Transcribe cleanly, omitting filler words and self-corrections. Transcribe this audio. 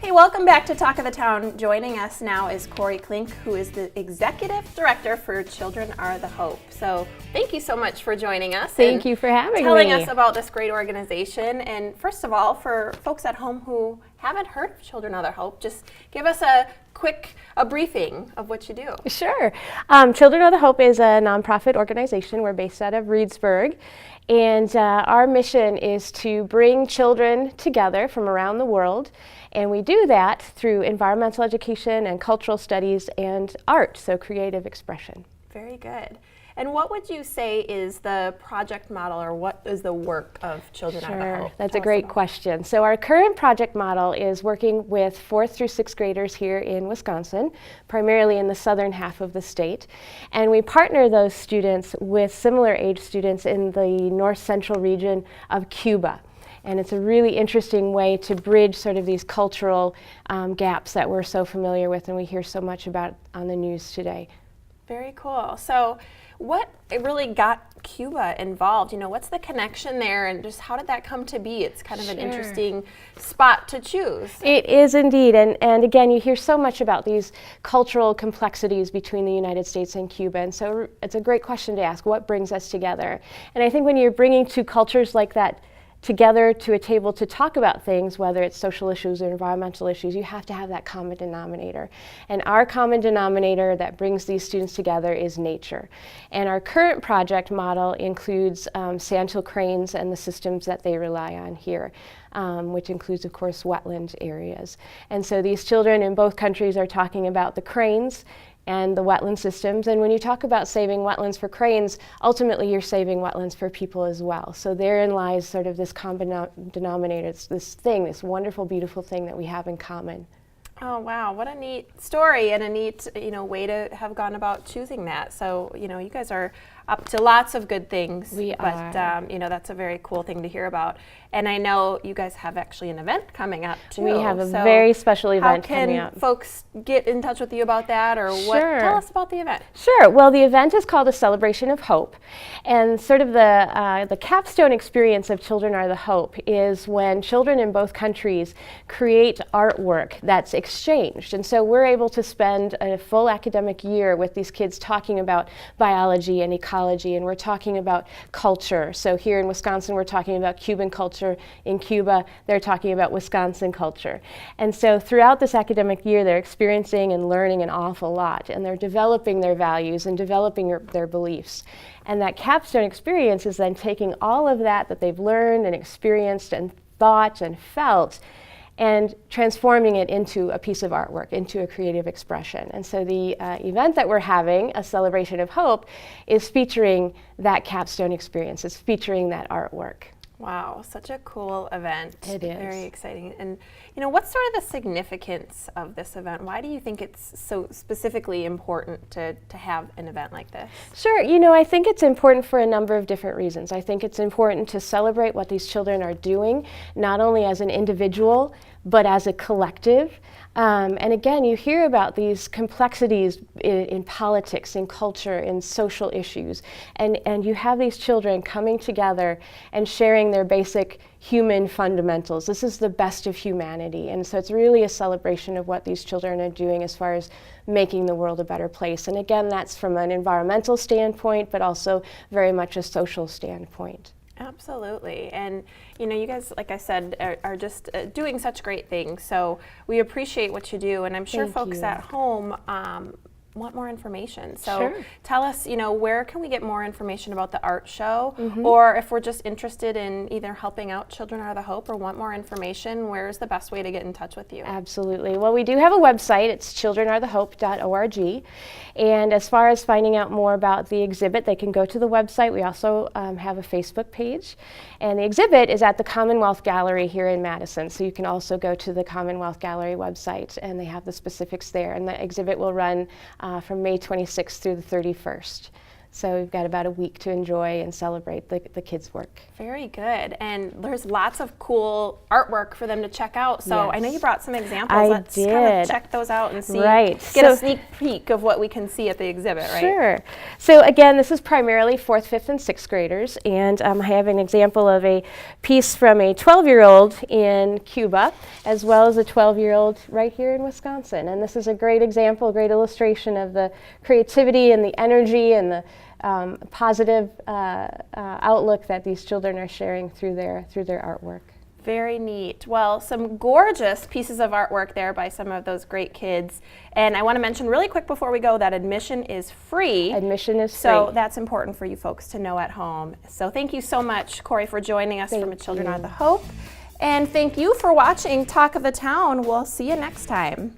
Hey, welcome back to Talk of the Town. Joining us now is Corey Klink, who is the Executive Director for Children Are the Hope. So thank you so much for joining us. Thank you for having me. Telling us about this great organization. And first of all, for folks at home who haven't heard of Children Are the Hope, just give us a briefing of what you do. Sure. Children Are the Hope is a nonprofit organization. We're based out of Reedsburg. And our mission is to bring children together from around the world. And we do that through environmental education and cultural studies and art, so creative expression. Very good. And what would you say is the project model, or what is the work of Children Are the Hope? That's a great question. So our current project model is working with 4th through 6th graders here in Wisconsin, primarily in the southern half of the state. And we partner those students with similar age students in the north central region of Cuba. And it's a really interesting way to bridge sort of these cultural gaps that we're so familiar with and we hear so much about on the news today. Very cool. So what really got Cuba involved? You know, what's the connection there, and just how did that come to be? It's kind of an interesting spot to choose. It is indeed, and again, you hear so much about these cultural complexities between the United States and Cuba, and so it's a great question to ask, what brings us together? And I think when you're bringing two cultures like that together to a table to talk about things, whether it's social issues or environmental issues, you have to have that common denominator. And our common denominator that brings these students together is nature. And our current project model includes sandhill cranes and the systems that they rely on here, which includes, of course, wetland areas. And so these children in both countries are talking about the cranes and the wetland systems. And when you talk about saving wetlands for cranes, ultimately you're saving wetlands for people as well. So therein lies sort of this common denominator. It's this thing, this wonderful, beautiful thing that we have in common. Oh, wow. What a neat story and a neat, way to have gone about choosing that. So, you guys are up to lots of good things. We are. But, that's a very cool thing to hear about. And I know you guys have actually an event coming up, too. We have a very special event coming up. How can folks get in touch with you about that, or what? Tell us about the event. Sure. Well, the event is called A Celebration of Hope. And sort of the capstone experience of Children Are the Hope is when children in both countries create artwork that's exchanged. And so we're able to spend a full academic year with these kids talking about biology and ecology, and we're talking about culture. So here in Wisconsin, we're talking about Cuban culture. In Cuba, they're talking about Wisconsin culture. And so throughout this academic year, they're experiencing and learning an awful lot, and they're developing their values and developing their beliefs. And that capstone experience is then taking all of that they've learned and experienced and thought and felt, and transforming it into a piece of artwork, into a creative expression. And so the event that we're having, A Celebration of Hope, is featuring that capstone experience. It's featuring that artwork. Wow, such a cool event. It is. Very exciting. And, what's sort of the significance of this event? Why do you think it's so specifically important to have an event like this? Sure. I think it's important for a number of different reasons. I think it's important to celebrate what these children are doing, not only as an individual, but as a collective. And again, you hear about these complexities in politics, in culture, in social issues, and you have these children coming together and sharing their basic human fundamentals. This is the best of humanity, and so it's really a celebration of what these children are doing as far as making the world a better place. And again, that's from an environmental standpoint, but also very much a social standpoint. Absolutely. And, you guys, like I said, are just doing such great things. So we appreciate what you do. And I'm sure folks at home want more information. So tell us, where can we get more information about the art show? Or if we're just interested in either helping out Children Are the Hope or want more information, where's the best way to get in touch with you? Absolutely. Well, we do have a website. It's childrenarethehope.org. And as far as finding out more about the exhibit, they can go to the website. We also have a Facebook page. And the exhibit is at the Commonwealth Gallery here in Madison. So you can also go to the Commonwealth Gallery website, and they have the specifics there. And the exhibit will run from May 26th through the 31st. So we've got about a week to enjoy and celebrate the kids' work. Very good. And there's lots of cool artwork for them to check out. So I know you brought some examples. Let's kind of check those out and see. Get a sneak peek of what we can see at the exhibit, right? Sure. So again, this is primarily 4th, 5th, and 6th graders. And I have an example of a piece from a 12-year-old in Cuba, as well as a 12-year-old right here in Wisconsin. And this is a great example, a great illustration of the creativity and the energy and the positive outlook that these children are sharing through their artwork. Very neat. Well, some gorgeous pieces of artwork there by some of those great kids. And I want to mention really quick before we go that admission is free. Admission is free. So that's important for you folks to know at home. So thank you so much, Corey, for joining us from Children Are the Hope. And thank you for watching Talk of the Town. We'll see you next time.